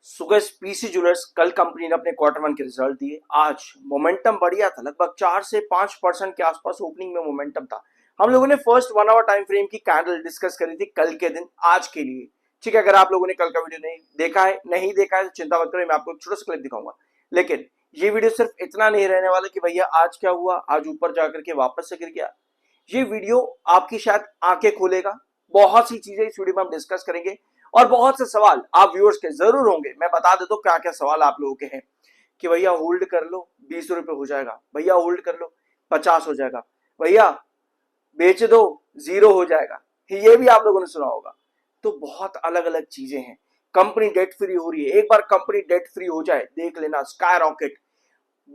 सुगेश PC jewellers कल company ने अपने क्वार्टर वन के रिजल्ट दिए। आज मोमेंटम बढ़िया था, लगभग 4 से 5% के आसपास ओपनिंग में मोमेंटम था। हम लोगों ने फर्स्ट 1 आवर टाइम फ्रेम की कैंडल डिस्कस करी थी कल के दिन आज के लिए। ठीक है, अगर आप लोगों ने कल का वीडियो नहीं देखा है तो चिंता मत करो, मैं आपको एक छोटा सा क्लिप दिखाऊंगा। लेकिन ये वीडियो सिर्फ इतना नहीं रहने वाला कि भैया आज क्या हुआ, आज ऊपर जाकर के वापस से गिर गया। ये वीडियो आपकी शायद आंखें खोलेगा। बहुत सी चीजें इस वीडियो में हम डिस्कस करेंगे और बहुत से सवाल आप व्यूअर्स के जरूर होंगे। मैं बता देता हूं क्या क्या सवाल आप लोगों के हैं कि भैया होल्ड कर लो 20 रुपए हो जाएगा, भैया होल्ड कर लो 50 हो जाएगा, भैया बेच दो 0 हो जाएगा। ये भी आप लोगों ने सुना होगा। तो बहुत अलग अलग चीजें हैं। कंपनी डेट फ्री हो रही है, एक बार कंपनी डेट फ्री हो जाए देख लेना स्काई रॉकेट,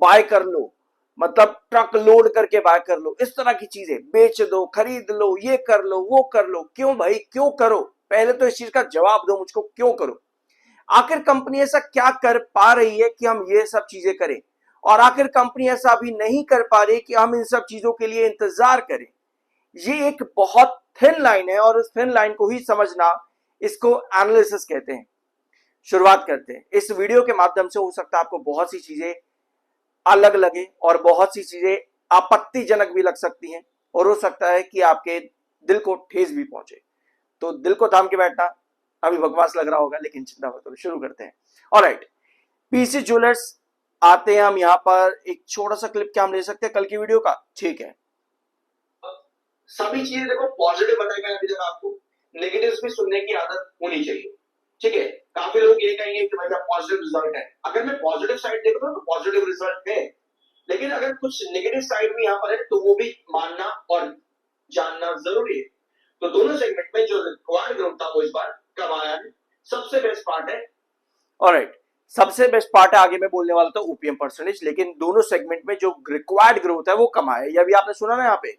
बाय कर लो, मतलब ट्रक लोड करके बाय कर लो, इस तरह की चीजें बेच दो, खरीद लो, ये कर लो, वो कर लो। क्यों भाई, क्यों करो? पहले तो इस चीज का जवाब दो मुझको, क्यों करो? आखिर कंपनी ऐसा क्या कर पा रही है कि हम ये सब चीजें करें, और आखिर कंपनी ऐसा अभी नहीं कर पा रही कि हम इन सब चीजों के लिए इंतजार करें। ये एक बहुत थिन लाइन है और इस थिन लाइन को ही समझना, इसको एनालिसिस कहते हैं। शुरुआत करते हैं। इस वीडियो के माध्यम से हो सकता है आपको बहुत सी चीजें अलग लगे और बहुत सी चीजें आपत्तिजनक भी लग सकती हैं, और हो सकता है कि आपके दिल को ठेस भी पहुंचे। तो दिल को थाम के बैठना, अभी बकवास लग रहा होगा लेकिन चिंता मत करो, शुरू करते हैं। ऑलराइट, पीसी ज्वेलर्स आते हैं हम यहाँ पर। एक छोटा सा क्लिप क्या हम ले सकते हैं कल की वीडियो का? ठीक है, सभी चीजें देखो पॉजिटिव बताएगा, अभी तक आपको नेगेटिव्स भी सुनने की आदत होनी चाहिए। ठीक है, काफी लोग ये कहेंगे कि भाई पॉजिटिव रिजल्ट है। अगर मैं पॉजिटिव साइड देख रहा हूं तो पॉजिटिव रिजल्ट है, लेकिन अगर कुछ नेगेटिव साइड भी यहाँ पर है तो वो भी मानना और जानना जरूरी है। तो दोनों सेगमेंट में जो रिक्वायर्ड ग्रोथ था वो इस बार कम आया है। सबसे बेस्ट पार्ट है, ऑलराइट, सबसे बेस्ट पार्ट है, आगे मैं बोलने वाला था ओपीएम परसेंटेज, लेकिन दोनों सेगमेंट में जो रिक्वायर्ड ग्रोथ है वो कम आया है। ये भी आपने सुना ना यहाँ पे।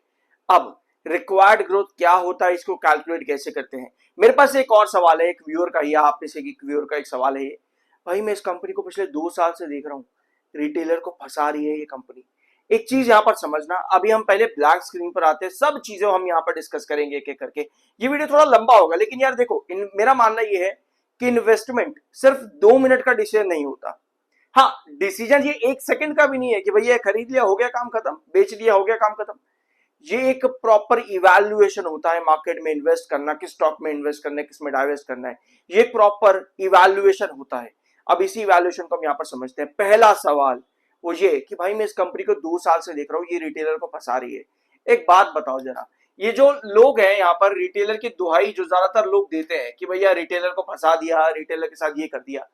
अब रिक्वायर्ड ग्रोथ क्या होता है, इसको कैलकुलेट कैसे करते हैं? मेरे पास एक और सवाल है, एक व्यूअर का, या आप में से एक व्यूअर का एक सवाल है ये, भाई मैं इस कंपनी को पिछले 2 साल से देख रहा हूँ, रिटेलर को फंसा रही है ये कंपनी। एक चीज यहाँ पर समझना, अभी हम पहले ब्लैक स्क्रीन पर आते हैं, सब चीजें हम यहाँ पर डिस्कस करेंगे एक एक करके। ये वीडियो थोड़ा लंबा होगा, लेकिन यार देखो, मेरा मानना ये है कि इन्वेस्टमेंट सिर्फ 2 मिनट का डिसीजन नहीं होता। हाँ, डिसीजन ये 1 सेकंड का भी नहीं है कि भैया खरीद लिया हो गया काम खत्म, बेच लिया हो गया काम खत्म। ये एक प्रॉपर इवैल्यूएशन होता है मार्केट में इन्वेस्ट करना, किस स्टॉक में इन्वेस्ट करना है, किस में डाइवेस्ट करना है, ये प्रॉपर इवैल्यूएशन होता है। अब इसी इवैल्यूएशन को हम यहाँ पर समझते हैं। पहला सवाल वो ये कि भाई मैं इस कंपनी को 2 साल से देख रहा हूँ, ये रिटेलर को फंसा रही है। एक बात बताओ जरा, ये जो लोग हैं यहाँ पर, रिटेलर की दुहाई जो ज्यादातर लोग देते हैं कि भैया रिटेलर को फंसा दिया, रिटेलर के साथ ये कर दिया,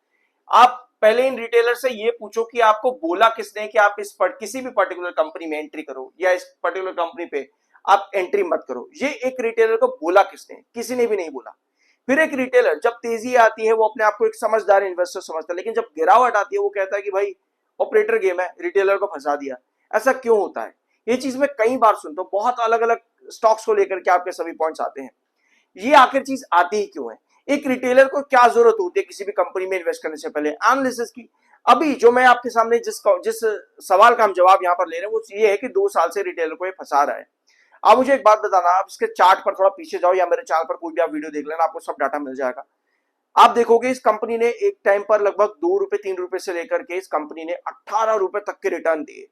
आप पहले इन रिटेलर से ये पूछो कि आपको बोला किसने कि आप किसी भी पर्टिकुलर कंपनी में एंट्री करो या इस पर्टिकुलर कंपनी पे आप एंट्री मत करो। ये एक रिटेलर को बोला किसने? किसी ने भी नहीं बोला। फिर एक रिटेलर जब तेजी आती है वो अपने आप को एक समझदार इन्वेस्टर समझता है, लेकिन जब गिरावट आती है वो कहता है कि भाई ऑपरेटर गेम है, रिटेलर को फंसा दिया। ऐसा क्यों होता है? ये चीज मैं कई बार सुनता हूँ, बहुत अलग अलग स्टॉक्स को लेकर के आपके सभी पॉइंट्स आते हैं। ये आखिर चीज आती ही क्यों है? एक रिटेलर को क्या जरूरत होती है किसी भी कंपनी में इन्वेस्ट करने से पहले? एनालिसिस की। अभी जो मैं आपके सामने जिस सवाल का हम जवाब यहाँ पर ले रहे हैं वो ये है कि 2 साल से रिटेलर को ये फंसा रहा है। आप मुझे एक बात बताना, आप इसके चार्ट पर थोड़ा पीछे जाओ या मेरे चैनल पर कोई भी आप वीडियो देख लेना, आपको सब डाटा मिल जाएगा। आप देखोगे इस कंपनी ने एक टाइम पर लगभग 2 रुपए 3 रुपए से लेकर के इस कंपनी ने 18 रुपए तक के रिटर्न दिए।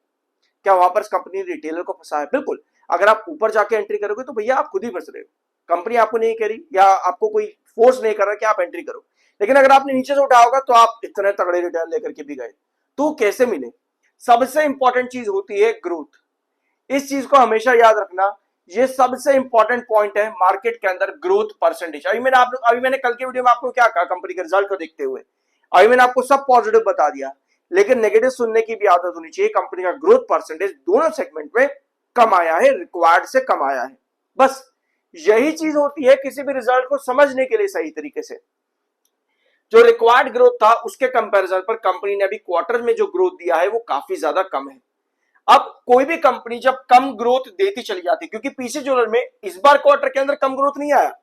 क्या वहां पर इस कंपनी ने रिटेलर को फंसा है? बिल्कुल। अगर आप ऊपर जाके एंट्री करोगे तो भैया आप खुद ही फंस रहे हो, कंपनी आपको नहीं कह रही या आपको कोई फोर्स नहीं कर रहा कि आप एंट्री करो। लेकिन अगर आपने नीचे से उठाया होगा तो आप इतने तगड़े रिटर्न लेकर के भी गए, तो कैसे मिले? सबसे इंपॉर्टेंट चीज होती है ग्रोथ। इस चीज को हमेशा याद रखना, ये सबसे इंपॉर्टेंट पॉइंट है मार्केट के अंदर, ग्रोथ परसेंटेज। अभी मैंने कल के वीडियो में आपको क्या कहा कंपनी के रिजल्ट को देखते हुए? अभी मैंने आपको सब पॉजिटिव बता दिया, लेकिन नेगेटिव सुनने की भी आदत होनी चाहिए। कंपनी का ग्रोथ परसेंटेज दोनों सेगमेंट में कम आया है, रिक्वायर्ड से कम आया है। बस यही चीज होती है किसी भी रिजल्ट को समझने के लिए सही तरीके से। जो रिक्वायर्ड ग्रोथ था उसके कंपैरिजन पर कंपनी ने अभी क्वार्टर में जो ग्रोथ दिया है वो काफी ज्यादा कम है। अब कोई भी कंपनी जब कम ग्रोथ देती चली जाती, क्योंकि पीसी ज्वेलर में इस बार क्वार्टर के अंदर कम ग्रोथ नहीं आया,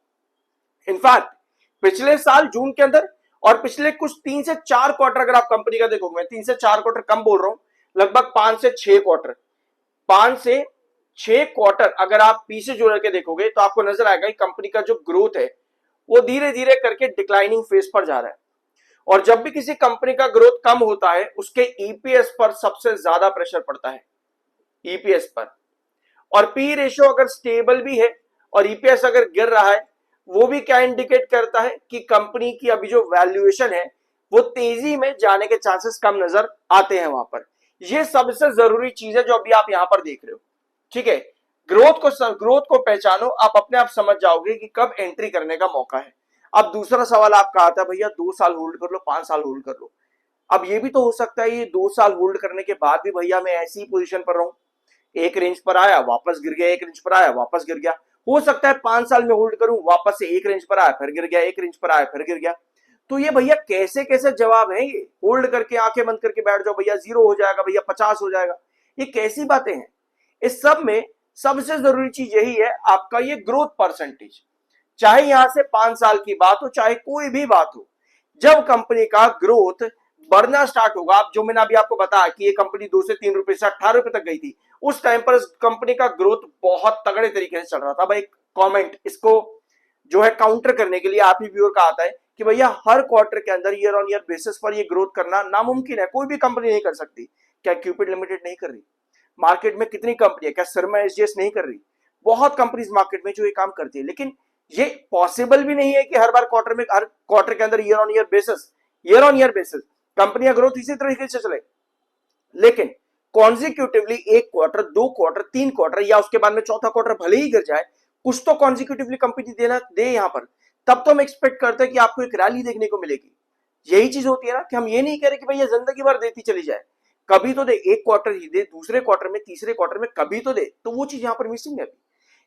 इनफैक्ट पिछले साल जून के अंदर और पिछले कुछ 3 से 4 क्वार्टर अगर आप कंपनी का देखोगे, मैं 3 से 4 क्वार्टर कम बोल रहा हूं, लगभग 5 से 6 क्वार्टर, 5 से 6 क्वार्टर अगर आप पीसी ज्वेलर के देखोगे तो आपको नजर आएगा कि कंपनी का जो ग्रोथ है वो धीरे धीरे करके डिक्लाइनिंग फेज पर जा रहा है। और जब भी किसी कंपनी का ग्रोथ कम होता है उसके ईपीएस पर सबसे ज्यादा प्रेशर पड़ता है, ईपीएस पर। और पी रेशियो अगर स्टेबल भी है और ईपीएस अगर गिर रहा है, वो भी क्या इंडिकेट करता है कि कंपनी की अभी जो वैल्यूएशन है वो तेजी में जाने के चांसेस कम नजर आते हैं वहां पर। ये सबसे जरूरी चीज है जो अभी आप यहां पर देख रहे हो, ठीक है। ग्रोथ को पहचानो, आप अपने आप समझ जाओगे कि कब एंट्री करने का मौका है। अब दूसरा सवाल आपका आता है, भैया 2 साल होल्ड कर लो, 5 साल होल्ड कर लो। अब ये भी तो हो सकता है ये 2 साल होल्ड करने के बाद भी भैया मैं ऐसी ही पोजीशन पर रहूं, एक रेंज पर आया वापस गिर गया, एक रेंज पर आया वापस गिर गया। हो सकता है 5 साल में होल्ड करूं, वापस से एक रेंज पर आया फिर गिर गया, एक रेंज पर आया फिर गिर गया। तो ये भैया कैसे कैसे जवाब है, ये होल्ड करके आंखें बंद करके बैठ जाओ भैया 0 हो जाएगा, भैया 50 हो जाएगा, ये कैसी बातें हैं। इस सब में सबसे जरूरी चीज यही है आपका ये ग्रोथ परसेंटेज। चाहे यहां से 5 साल की बात हो, चाहे कोई भी बात हो, जब कंपनी का ग्रोथ बढ़ना स्टार्ट होगा, जो मैंने अभी आपको बताया कि ये कंपनी 2 से 3 रुपए से 18 रुपए तक गई थी, उस टाइम पर कंपनी का ग्रोथ बहुत तगड़े तरीके से चल रहा था। भाई कमेंट इसको जो है काउंटर करने के लिए आप ही व्यूअर का आता है कि भैया हर क्वार्टर के अंदर ईयर ऑन ईयर बेसिस पर ये ग्रोथ करना नामुमकिन है, कोई भी कंपनी नहीं कर सकती। क्या क्यूपिड लिमिटेड नहीं कर रही? मार्केट में कितनी कंपनी है, क्या शर्मा एसजीएस नहीं कर रही? बहुत कंपनीज मार्केट में जो ये काम करती है। लेकिन ये पॉसिबल भी नहीं है कि हर क्वार्टर के अंदर ईयर ऑन ईयर बेसिस कंपनियां ग्रोथ इसी तरीके से चले। लेकिन कॉन्जिक्यूटिवली एक क्वार्टर, 2 क्वार्टर, 3 क्वार्टर या उसके बाद में चौथा क्वार्टर भले ही गिर जाए, कुछ तो कॉन्जिक्यूटिवली कंपनी देना दे यहां पर, तब तो हम एक्सपेक्ट करते हैं कि आपको एक रैली देखने को मिलेगी। यही चीज होती है ना कि हम ये नहीं कह रहे कि भैया जिंदगी भर देती चली जाए, कभी तो दे, एक क्वार्टर ही दे, दूसरे क्वार्टर में, तीसरे क्वार्टर में कभी तो दे। तो वो चीज यहां पर मिसिंग है अभी।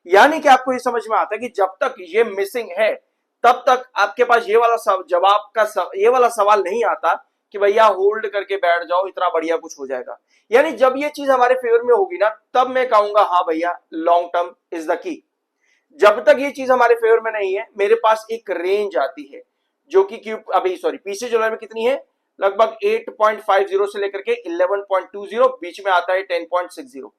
यानी कि आपको ये समझ में आता है कि जब तक ये मिसिंग है तब तक आपके पास ये वाला ये वाला सवाल नहीं आता कि भैया होल्ड करके बैठ जाओ इतना बढ़िया कुछ हो जाएगा। यानी जब ये चीज हमारे फेवर में होगी ना, तब मैं कहूंगा हाँ भैया long term is the key. जब तक ये चीज हमारे फेवर में नहीं है, मेरे पास एक रेंज आती है जो कि पीछे जुलाई में कितनी है, लगभग 8.50 से लेकर के 11.20, बीच में आता है 10.60।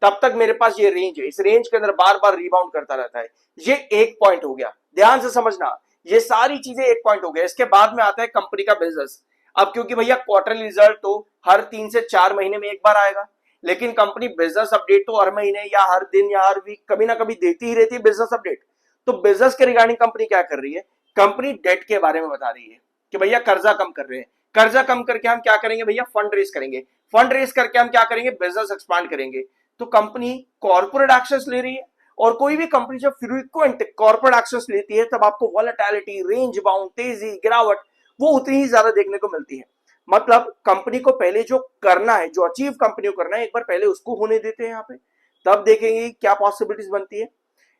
तब तक मेरे पास ये रेंज है, इस रेंज के अंदर बार बार रिबाउंड करता रहता है। ये एक पॉइंट हो गया, ध्यान से समझना, ये सारी चीजें एक पॉइंट हो गया। इसके बाद में आता है कंपनी का बिजनेस। अब क्योंकि भैया क्वार्टरली रिजल्ट तो हर 3 से 4 महीने में एक बार आएगा, लेकिन कंपनी बिजनेस अपडेट तो हर महीने या हर दिन या हर वीक कभी ना कभी देती ही रहती है बिजनेस अपडेट। तो बिजनेस के रिगार्डिंग कंपनी क्या कर रही है, कंपनी डेट के बारे में बता रही है कि भैया कर्जा कम कर रहे हैं, कर्जा कम करके हम क्या करेंगे भैया, फंड रेज करेंगे, फंड रेज करके हम क्या करेंगे, बिजनेस एक्सपांड करेंगे। तो कंपनी कॉर्पोरेट एक्शंस ले रही है, और कोई भी कंपनी जब फ्रीक्वेंट कॉर्पोरेट एक्शंस लेती है तब आपको वॉलेटिलिटी, रेंज बाउंड, तेजी, गिरावट वो उतनी ही ज्यादा देखने को मिलती है। मतलब कंपनी को पहले जो करना है, जो अचीव कंपनी को करना है, एक बार पहले उसको होने देते हैं यहाँ पे, तब देखेंगे क्या पॉसिबिलिटीज बनती है।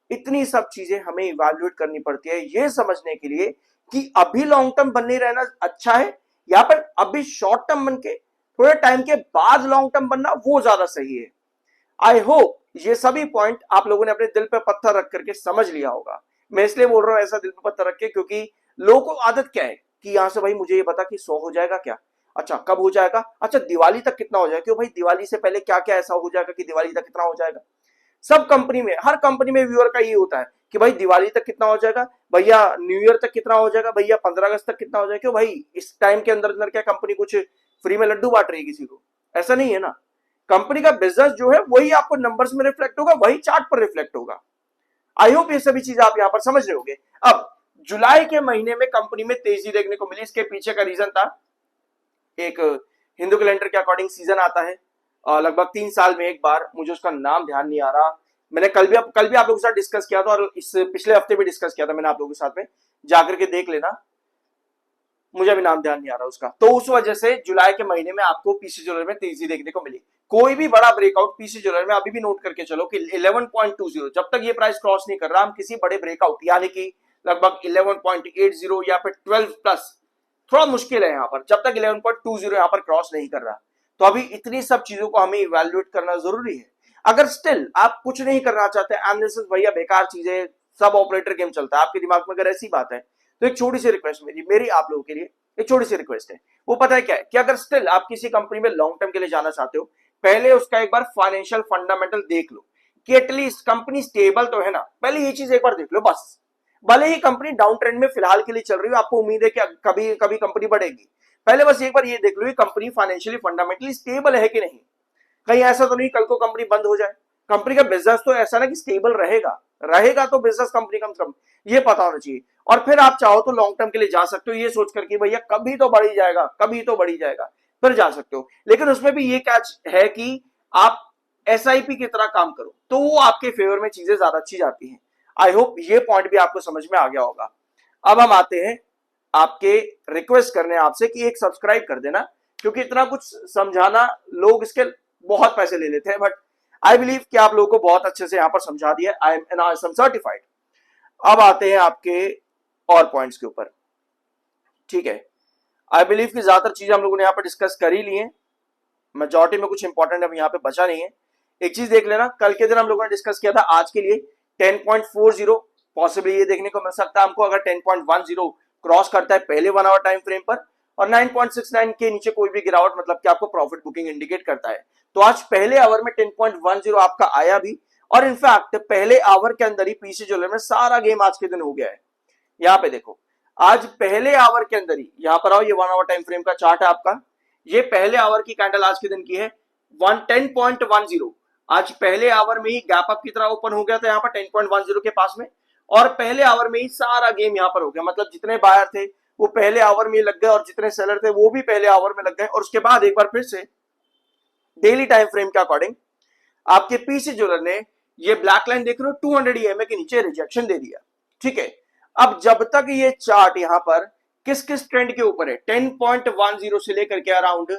इतनी सब चीजें हमें इवैल्यूएट करनी पड़ती है ये समझने के लिए कि अभी लॉन्ग टर्म बनने रहना अच्छा है या फिर अभी शॉर्ट टर्म बन के थोड़े टाइम के बाद लॉन्ग टर्म बनना वो ज्यादा सही है। आई होप ये सभी पॉइंट आप लोगों ने अपने दिल पे पत्थर रख करके समझ लिया होगा। मैं इसलिए बोल रहा हूं ऐसा दिल पे पत्थर रख के, क्योंकि लोगों को आदत क्या है कि यहां से भाई मुझे ये बता कि 100 हो जाएगा क्या, अच्छा कब हो जाएगा, अच्छा दिवाली तक कितना हो जाएगा, क्यों भाई दिवाली से पहले क्या क्या ऐसा हो जाएगा कि दिवाली तक कितना हो जाएगा। सब कंपनी में, हर कंपनी में व्यूअर का ये होता है कि भाई दिवाली तक कितना हो जाएगा भैया, न्यू ईयर तक कितना हो जाएगा भैया, 15 अगस्त तक कितना हो जाएगा। क्यों भाई इस टाइम के अंदर अंदर क्या कंपनी कुछ फ्री में लड्डू बांट रही है किसी को? ऐसा नहीं है ना। कंपनी का बिजनेस जो है वही आपको नंबर्स में रिफ्लेक्ट होगा, वही चार्ट पर रिफ्लेक्ट होगा। आई होप ये सभी चीज आप यहां पर समझ रहे होंगे। अब जुलाई के महीने में कंपनी में तेजी देखने को मिली, इसके पीछे का रीजन था, एक हिंदू कैलेंडर के अकॉर्डिंग सीजन आता है लगभग 3 साल में एक बार, मुझे उसका नाम ध्यान नहीं आ रहा, मैंने कल भी आप लोगों के साथ डिस्कस किया था और इस पिछले हफ्ते भी डिस्कस किया था मैंने आप लोगों के साथ में, जाकर के देख लेना, मुझे भी नाम ध्यान नहीं आ रहा उसका। तो उस वजह से जुलाई के महीने में आपको पीसी ज्वेलर में तेजी देखने को मिली। कोई भी बड़ा ब्रेकआउट पीसी ज्वेलर में अभी भी नोट करके चलो कि 11.20, जब तक ये प्राइस क्रॉस नहीं कर रहा हम किसी बड़े ब्रेकआउट यानी कि लगभग 11.80 या फिर 12 प्लस, थोड़ा मुश्किल है यहाँ पर, जब तक 11.20 यहाँ पर क्रॉस नहीं कर रहा। तो अभी इतनी सब चीजों को हमें इवैल्यूएट करना जरूरी है। अगर स्टिल आप कुछ नहीं करना चाहते, एनालिसिस भैया बेकार चीजें, सब ऑपरेटर गेम चलता है आपके दिमाग में, अगर ऐसी बात है तो एक छोटी सी रिक्वेस्ट मेरी आप लोगों के लिए एक छोटी सी रिक्वेस्ट है, वो पता है क्या है कि अगर स्टिल आप किसी कंपनी में लॉन्ग टर्म के लिए जाना चाहते हो, पहले उसका एक बार फाइनेंशियल फंडामेंटल देख लो कि एटलीस्ट कंपनी स्टेबल तो है ना, पहले ये चीज एक बार देख लो बस। भले ही कंपनी डाउन ट्रेंड में फिलहाल के लिए चल रही है, आपको उम्मीद है कि कभी कभी कंपनी बढ़ेगी, पहले बस एक बार ये देख लो कंपनी फाइनेंशियली फंडामेंटली स्टेबल है कि नहीं। कहीं ऐसा तो नहीं कल को कंपनी बंद हो जाए। कंपनी का बिजनेस तो ऐसा ना कि स्टेबल रहेगा तो बिजनेस कंपनी कम से कम ये पता होना चाहिए। और फिर आप चाहो तो लॉन्ग टर्म के लिए जा सकते हो, ये सोच करके भैया कभी तो बढ़ ही जाएगा, कभी तो बढ़ ही जाएगा, फिर जा सकते हो। लेकिन उसमें भी ये कैच है कि आप एसआईपी की तरह काम करो तो वो आपके फेवर में चीजें ज्यादा अच्छी जाती हैं। आई होप ये पॉइंट भी आपको समझ में आ गया होगा। अब हम आते हैं आपके रिक्वेस्ट करने आपसे कि एक सब्सक्राइब कर देना, क्योंकि इतना कुछ समझाना लोग इसके बहुत पैसे ले लेते हैं, बट आई बिलीव कि आप लोगों को बहुत अच्छे से यहां पर समझा दिया। I am NISM certified. अब आते हैं आपके और पॉइंट्स के ऊपर, ठीक है। आई बिलीव कि ज्यादातर चीजें हम लोगों ने यहां पर डिस्कस कर ही ली है, मेजॉरिटी में कुछ इंपॉर्टेंट अब यहां पे बचा नहीं है। एक चीज देख लेना, कल के दिन हम लोगों ने डिस्कस किया था आज के लिए 10.40 पॉसिबली ये देखने को मिल सकता है हमको अगर 10.10 क्रॉस करता है पहले 1 आवर टाइम फ्रेम पर, और 9.69 के नीचे कोई भी गिरावट मतलब कि आपको प्रॉफिट बुकिंग इंडिकेट करता है। तो आज पहले आवर में 10.10 आपका आया भी, और इनफैक्ट पहले आवर के अंदर ही पीसी ज्वेलर में सारा गेम आज के दिन हो गया है। यहां पे देखो, आज पहले आवर के अंदर ही, यहां पर आओ, ये 1 आवर टाइम फ्रेम का चार्ट है आपका, ये पहले आवर की कैंडल आज के दिन की है 10.10। आज पहले आवर में ही गैप अप की तरह ओपन हो गया था यहां पर 10.10 के पास में, और पहले आवर में ही सारा गेम यहां पर हो गया। मतलब जितने बायर थे वो पहले आवर में लग गए, और जितने सेलर थे वो भी पहले आवर में लग गए। और उसके बाद एक बार फिर से डेली टाइम फ्रेम के अकॉर्डिंग आपके पीसी ज्वेलर ने ये ब्लैक लाइन देख रहे हो 200 EMA के नीचे रिजेक्शन दे दिया, ठीक है। अब जब तक ये चार्ट यहां पर किस किस ट्रेंड के ऊपर है, 10.10 से लेकर के अराउंड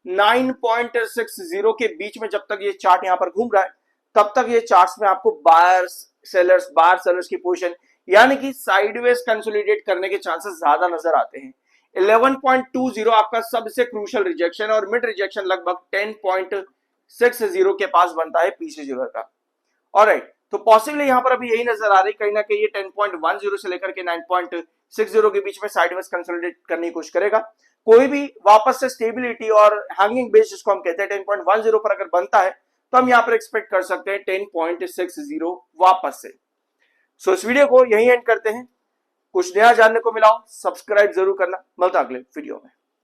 9.60 के बीच में जब तक ये चार्ट यहां पर घूम रहा है, तब तक ये चार्ट्स में आपको बायर सेलर्स की पोजीशन यानी कि साइडवेज कंसोलिडेट करने के चांसेस ज्यादा नजर आते हैं। 11.20 आपका सबसे क्रूशियल रिजेक्शन, और मिड रिजेक्शन लगभग 10.60 के पास बनता है पीसी ज्वेलर का। ऑलराइट, तो पॉसिबली यहां पर अभी यही नजर आ रही कहीं ना कहीं ये 10.10 से लेकर के 9.60 के बीच में साइडवेज कंसोलिडेट करने की कोशिश करेगा। कोई भी वापस से स्टेबिलिटी और हैंगिंग बेस जिसको हम कहते हैं 10.10 पर अगर बनता है तो हम यहां पर एक्सपेक्ट कर सकते हैं 10.60 वापस से। सो इस वीडियो को यही एंड करते हैं। कुछ नया जानने को मिला हो सब्सक्राइब जरूर करना, मिलता अगले वीडियो में।